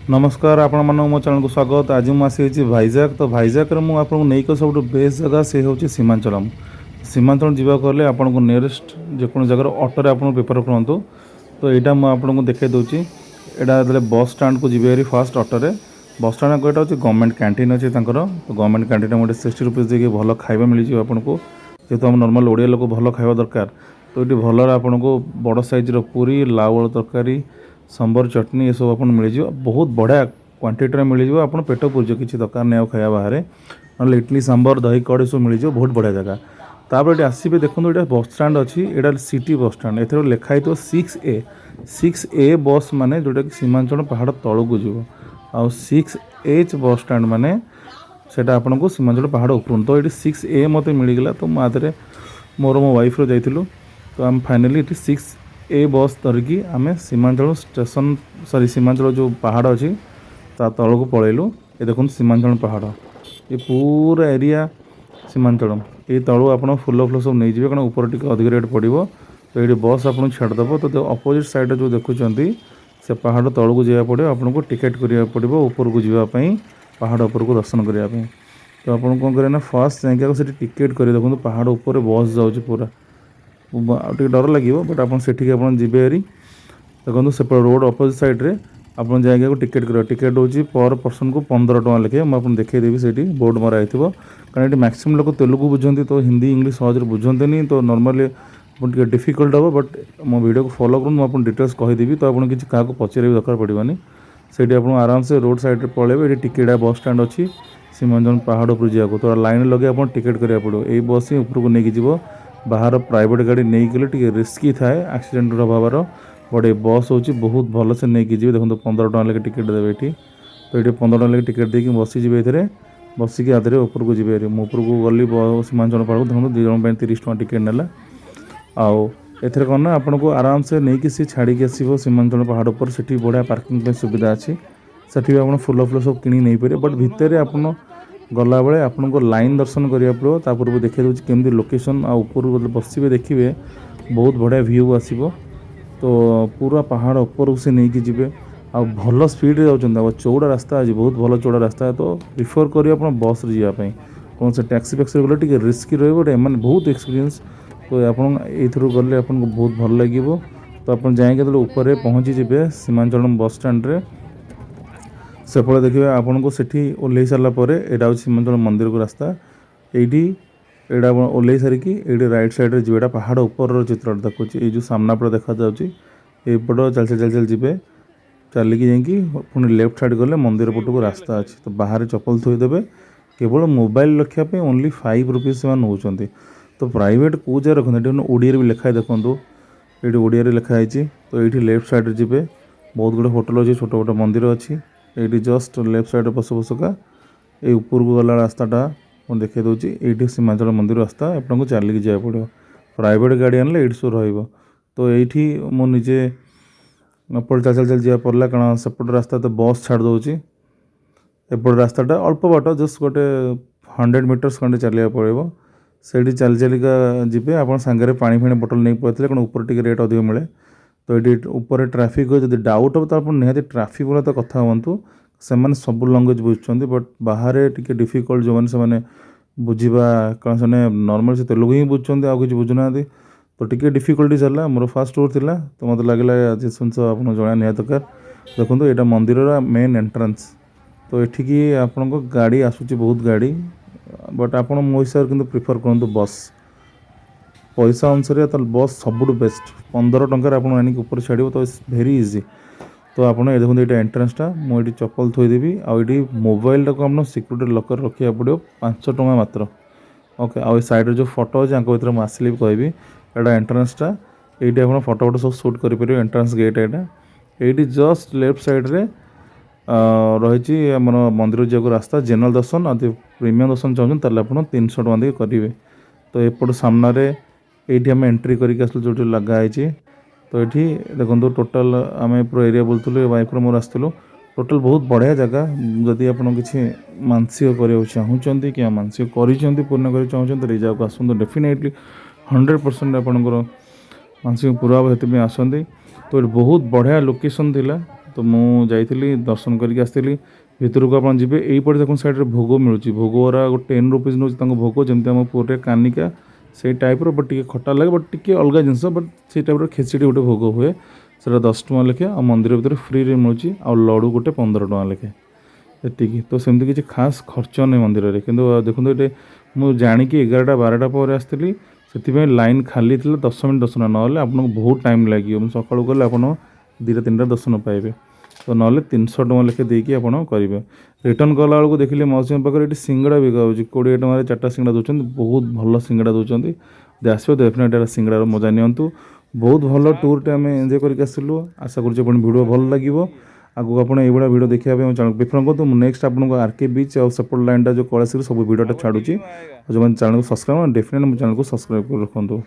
नमस्कार आपण मन मो चैनल को स्वागत। आज मुझे भाईजाक तो भाईजाक मुझे नहीं सब बेस्ट जगह से हूँ सीमांचलम। सीमांचल जावाक आपन को नियरेस्ट जेको जगह ऑटो आप प्रिपेयर करूँ। तो यहाँ मुझे देखा दूसरी यहाँ बस स्टाण को जी फास्ट ऑटो बस स्टाण को यहाँ हूँ गवर्नमेंट कैंटीन अच्छे तो गवर्नमेंट कैंटीन गोटे 60 रुपीज देखिए भल खाଇବା मिल आपको जेहतु आम नॉर्मल ओडिया लोक भल खाଇବା दरकार। तो ये भल आपको बड़ साइज पूरी लाउ तरकारी संबर चटनी ये सब आप मिल बहुत बढ़िया क्वांटिटी मिल आप पेट पूर्ज किसी दरकार नहीं खाया बाहर ना इडली सांबर दही कड़ी सब मिल बहुत बढ़िया जगह। तापर ये आसवे देखो ये बस स्टाण अच्छी यहाँ सिटी बस स्टाण ए लिखाई तो 6A बस माने जोटा कि सीमांचल पहाड़ तलू को जीव आ 6H बस स्टाण माने सेटा आपन को सीमांचल पहाड़ ऊपर। तो ये 6A मत मिलगला तो मुझे मोर मो वाइफ जाइलु तो आम फाइनाली 6A बस धरिकी आम सीमांचल स्टेशन सॉरी सीमांचल जो पहाड़ अच्छी तल को पलैलु। ये देखो सीमांचल पहाड़ ये पूरा एरिया सीमांचल ये तलू आप फुल फुल सब नहीं जाए कारण ऊपर टी अधिक रेट पड़ो। तो ये बस आपको छाड़देव तो अपोजिट साइड जो देखुं से पहाड़ तल को जावा पड़ो आपको टिकेट करा पड़ो ऊपर को जावाई पहाड़ ऊपर को दर्शन करने। तो आप कौन करें ना फास्ट जाकि टिकेट कर देखो पहाड़ ऊपर बस जाऊँच पूरा टे डर लगे बट आप जी हेरी देखो से रोड अपोजिट साइड्रे आप जाइए टिकेट कर टिकेट हूँ पर पर्सन को 15 टଙ୍କା लेखे मुझे देखईदेवी से बोर्ड मराई कारण ये मैक्सिमम लोग तेलुगु बुझे तो हिंदी इंग्लीश सहज बुझे तो नॉर्मली टे डिफिकल्ट हम बट मो वीडियो को फॉलो करूँ मुझे डिटेल्स कहीदेवी तो आपको किसी क्या पचार भी दरकार पड़वानी से आप आराम से रोड साइड पलैबे ये टिकेट बस स्टाण अच्छी सीमांचल पहाड़ उपर जावाक तो लाइन लगे आप टिकेट करा पड़ो यही बस ही ऊपर को लेकिन जीव बाहर प्राइवेट गाड़ी नहीं गले टे रिस्की थाए एक्सीडेंट हबार बट ये बस हूँ बहुत भल से नहीं जी देखो 15 टଙ୍କା लेके टिकेट देवे ये तो ये 15 टଙ୍କା लेके टिकेट देकी बसीजे ये बसिकी आधे ऊपर को जी ऊपर को गली सीमांचल पहाड़ देखो 2 जन 30 टଙ୍କା टिकेट नेला आउ एथर कौन ना आपन को आराम से नहीं कि छाड़ी आसो सीमांचल पहाड़ पर से बढ़िया पार्किंग सुविधा अच्छी से आप फुल फुल सब कि नहीं पारे बट भितर आपन गला बेले आपन को लाइन दर्शन करा पड़ो तापर देखा दूसरी केमती लोकेशन ऊपर बसवे देखिए बहुत बढ़िया व्यू आसो। तो पूरा पहाड़ ऊपर से नहीं कि जी आ भल स्पीड जाऊँ चौड़ा रास्ता आज बहुत भल चौड़ा रास्ता है तो प्रिफर करें आप बस जावाई कौन से टैक्सी फैक्सी गले टे रिस्की रही मैंने बहुत एक्सपीरियंस तो आप गले आपको बहुत भल लगे। तो आप जाए ऊपर पहुँची जी सीमांचल बस स्टाण सेपटे देखिए आपन को सेठी ओल्लै सारापर यहाँ सीमांचल मंदिर को रास्ता ये यहाँ ओल्लै सारिकी ये राइट साइड जी पहाड़ ऊपर चित्र देखुँ ये जो सामना पट देखा जापट चल चल चल जी चलिकी जाकि पुणी लेफ्ट साइड गले मंदिर पट को रास्ता अच्छी तो बाहर चप्पल थोदेवे केवल मोबाइल रखापी ओनली 5 रुपीज से नौकरी। तो प्राइवेट कौ जगह रखते ओडिया भी लिखाई देखूँ ये ओडिया लिखाई तो ये लेफ्ट साइड जी बहुत गुड़े होटल अच्छी छोट छोट मंदिर अच्छी ये जस्ट लेफ्ट साइड पशु पशुका ये ऊपर को गला रास्ताटा देखा दूसरी ये सीमांचल मंदिर रास्ता आपको चलिकी जाए पड़ो प्राइवेट गाड़ी आनले ये सब रही। तो ये मुझे एपट चल चल चल जा पड़ा कारण सेपट रास्ता तो बस छाड़ दूसरी एपट रास्ताटा अल्प बाट जस्ट गोटे 100 मीटर्स खंडे चलिया पड़ो से चल चलिका जी आप सांगे पानी फाणी बोतल नहीं पड़े कारण ऊपर टे रेट अधिक मिले। तो ये ऊपर ट्राफिक हो जब डाउट हम तो आप निहाती ट्राफिक वाला तो कथा हूँ से सब लैंग्वेज बुझुं बट बाहर टी डिफिकल्ट जो मैंने बुझा कारण से नॉर्मल से तेलुगु ही बुझुं आ कि बुझुना तो टी डिफिकल्टी चला मोर फास्ट टूर था तो मत लगे आज जिन आप जाना निहत दरकार। देखो यहाँ मंदिर मेन एंट्रांस तो ये आपण गाड़ी आसूँ बहुत गाड़ी बट आप मो हिसाब से प्रिफर करूँ बस पैसा अनुसार तो बस सबुठ बेस्ट 15 टଙ୍କା आप ऊपर छाड़ तो इट्स भेरी इजी। तो आप देखो ये एंट्रांसटा मुझे चप्पल थोदेवी आई मोबाइल टाक आप सिक्यूरिटी लकर रखा पड़ो 5 ଟଙ୍କା मात्र ओके आ साइड जो फोटो अच्छे भर मुझे आसिले भी कहबी यहाँ एंट्रांसटा ये आप फोटो फोटो सब सुट करेंगे एंट्रांस गेट यहाँ ये जस्ट लेफ्ट साइड्रे रही मंदिर जाक रास्ता जनरल दर्शन आदि प्रीमियम दर्शन चाहते आप 300 ଟଙ୍କା देके करेंगे। तो एपट सामने ये आम एंट्री करके आसलु जो लगाई तो ये देखो टोटाल आम पूरा एरिया बोलूँ वाइफ मोर आसलु टोटाल बहुत बढ़िया जगह जदि आप किसी मानसिक करने चाहूँगी कि मानसिक कर पूर्ण कर चाहते तो ये जगह आसतु डेफिनेटली 100% आपंकर मानसिक पूरा से आसती। तो ये बहुत बढ़िया लोकेशन थिला तो तो मु जाइली दर्शन करके आसती भितर को आप जी यहीपटे देखो साइड भोग मिलूँ भोग गुरा 10 रुपीज नौ भोग जमी आम पुरे कानिका से टाइप बट टी खटा लगे बट टी अलग जिनस बट से टाइप खेचड़ी गोटे भोग हुए से 10 टଙ୍କା लेखे आ मंदिर भितर फ्री रे मिलूँ आ लड्डू गोटे 15 ଟଙ୍କା लेखे एतिकी तो सेमती किसी खास खर्च नहीं मंदिर में कि देखो ये मुझे जाणिकी 11टा 12टा पर आसती से लाइन खाली थी 10 मिनट दर्शन ना आपको बहुत टाइम लगे सकाଳୁ गले आप 2टा 3टा दर्शन पाइबे तो ना 300 ଟଙ୍କା लेखे देकी आप करेंगे रिटर्न कला बेलू देखिए मौसी पाखे ये सिंगड़ा बिका हो 20 ଟଙ୍କାରେ 4टा सिंगड़ा दूसरी बहुत भल सिंगड़ा दूसरी आसो डेफिनेट सिंगड़ार मजा नियंतु बहुत भल टूरटे आम एंजय करके आसलु आशा करुँ वीडियो भल लगे आगू आप ये वीडियो देखा चैनल प्रिफर करूँ नेक्स्ट आपको आरके बीच और सेपट लाइन जो कलाश्री सब वीडियोटा छाड़ुची जो चैनल को सब्सक्राइब डेफिनेट चैनल को सब्सक्राइब कर रखु।